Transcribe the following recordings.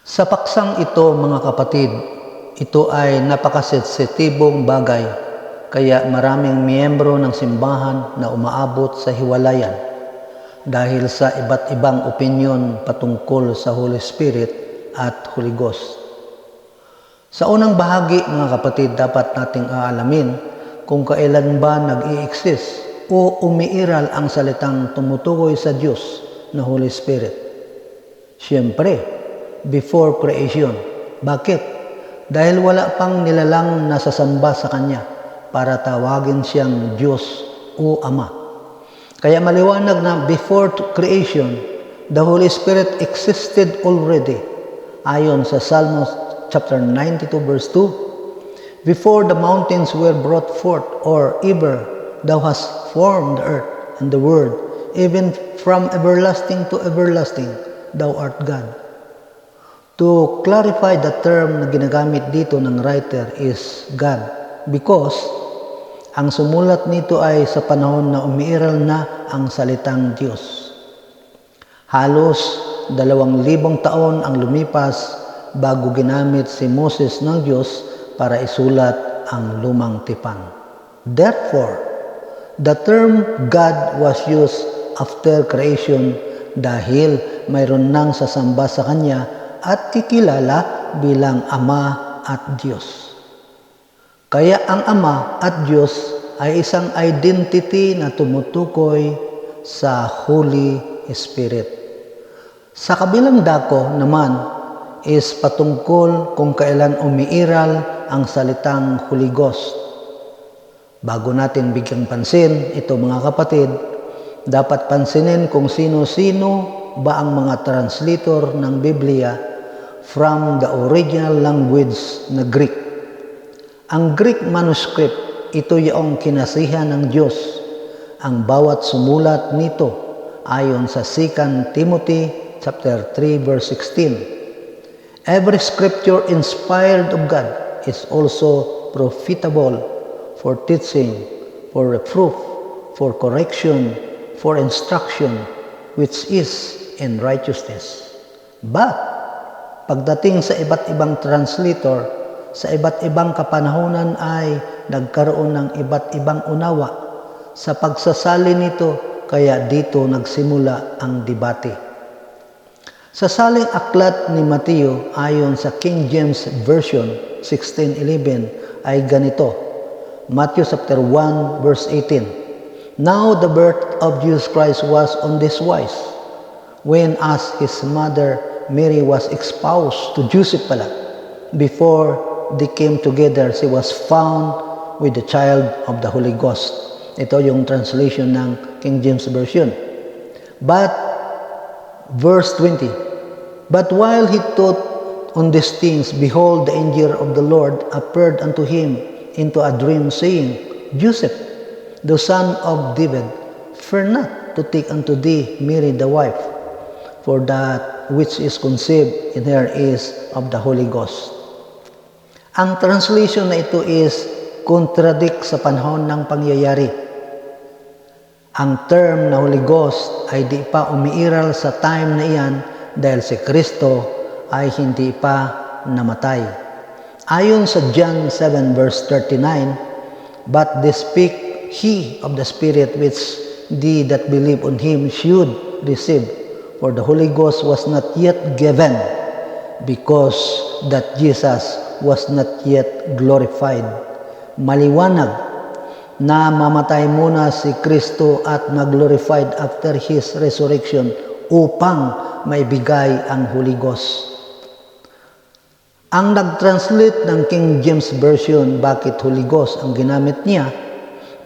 Sa paksang ito mga kapatid, ito ay napakasensitibong bagay kaya maraming miyembro ng simbahan na umaabot sa hiwalayan dahil sa iba't ibang opinyon patungkol sa Holy Spirit at Holy Ghost. Sa unang bahagi mga kapatid, dapat nating aalamin kung kailan ba nag-i-exist o umiiral ang salitang tumutukoy sa Diyos na Holy Spirit. Siyempre, before creation. Bakit? Dahil wala pang nilalang na sasamba sa Kanya para tawagin siyang Diyos o Ama. Kaya maliwanag na before creation, the Holy Spirit existed already. Ayon sa Psalms chapter 92 verse 2, before the mountains were brought forth, or ever thou hast formed the earth and the world, even from everlasting to everlasting, thou art God. To clarify the term na ginagamit dito ng writer is God, because ang sumulat nito ay sa panahon na umiiral na ang salitang Diyos. Halos 2,000 taon ang lumipas bago ginamit si Moses ng Diyos para isulat ang lumang tipan. Therefore, the term God was used after creation dahil mayroon nang sasamba sa Kanya at kikilala bilang Ama at Diyos. Kaya ang Ama at Diyos ay isang identity na tumutukoy sa Holy Spirit. Sa kabilang dako naman is patungkol kung kailan umiiral ang salitang Holy Ghost. Bago natin bigyang pansin ito mga kapatid, dapat pansinin kung sino-sino ba ang mga translator ng Biblia from the original language na Greek. Ang Greek manuscript, ito yung kinasihan ng Diyos. Ang bawat sumulat nito ayon sa 2 Timothy chapter 3 verse 16. Every scripture inspired of God is also profitable for teaching, for reproof, for correction, for instruction, which is in righteousness. But, pagdating sa iba't ibang translator, sa iba't ibang kapanahunan ay nagkaroon ng iba't ibang unawa sa pagsasali nito, kaya dito nagsimula ang debate. Sa saling aklat ni Mateo ayon sa King James Version 16:11 ay ganito, Matthew chapter 1 verse 18. Now the birth of Jesus Christ was on this wise, when as his mother Mary was espoused to Joseph pala, before they came together, she was found with the child of the Holy Ghost. Ito yung translation ng King James Version. But, verse 20, but while he thought on these things, behold, the angel of the Lord appeared unto him into a dream, saying, Joseph, the son of David, fear not to take unto thee Mary the wife, for that which is conceived in her is of the Holy Ghost. Ang translation na ito is contradict sa panahon ng pangyayari. Ang term na Holy Ghost ay di pa umiiral sa time na iyan dahil si Kristo ay hindi pa namatay. Ayon sa John 7 verse 39, but they speak he of the Spirit which they that believe on him should receive, for the Holy Ghost was not yet given, because that Jesus was not yet glorified. Maliwanag na mamatay muna si Kristo at mag-glorified after His resurrection upang maibigay ang Holy Ghost. Ang nag-translate ng King James Version, bakit Holy Ghost ang ginamit niya?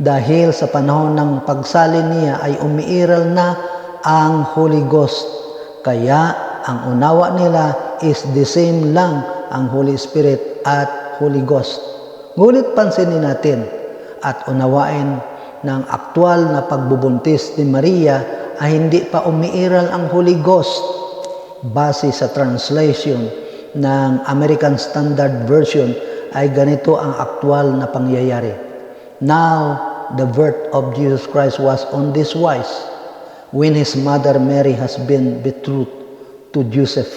Dahil sa panahon ng pagsalin niya ay umiiral na ang Holy Ghost. Kaya ang unawa nila is the same lang ang Holy Spirit at Holy Ghost. Ngunit pansinin natin at unawain ng aktwal na pagbubuntis ni Maria ay hindi pa umiiral ang Holy Ghost. Base sa translation ng American Standard Version ay ganito ang aktwal na pangyayari. Now, the birth of Jesus Christ was on this wise, when his mother Mary has been betrothed to Joseph,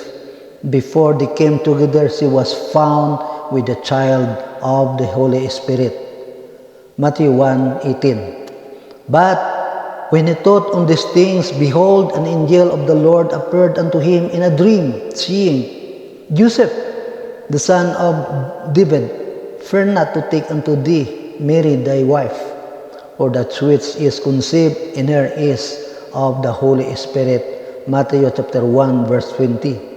Before they came together, she was found with the child of the Holy Spirit. Matthew 1:18. But when he thought on these things, behold, an angel of the Lord appeared unto him in a dream, saying, Joseph, the son of David, fear not to take unto thee Mary thy wife, for that which is conceived in her is of the Holy Spirit. Matthew chapter 1 verse 20.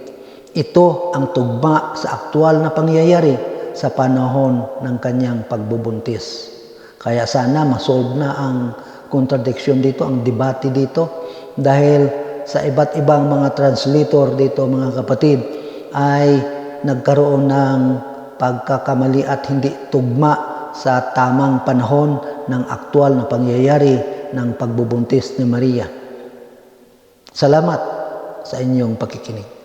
Ito ang tugma sa aktual na pangyayari sa panahon ng kanyang pagbubuntis. Kaya sana masolve na ang contradiction dito, ang debate dito, dahil sa iba't ibang mga translator dito, mga kapatid, ay nagkaroon ng pagkakamali at hindi tugma sa tamang panahon ng aktual na pangyayari ng pagbubuntis ni Maria. Salamat sa inyong pakikinig.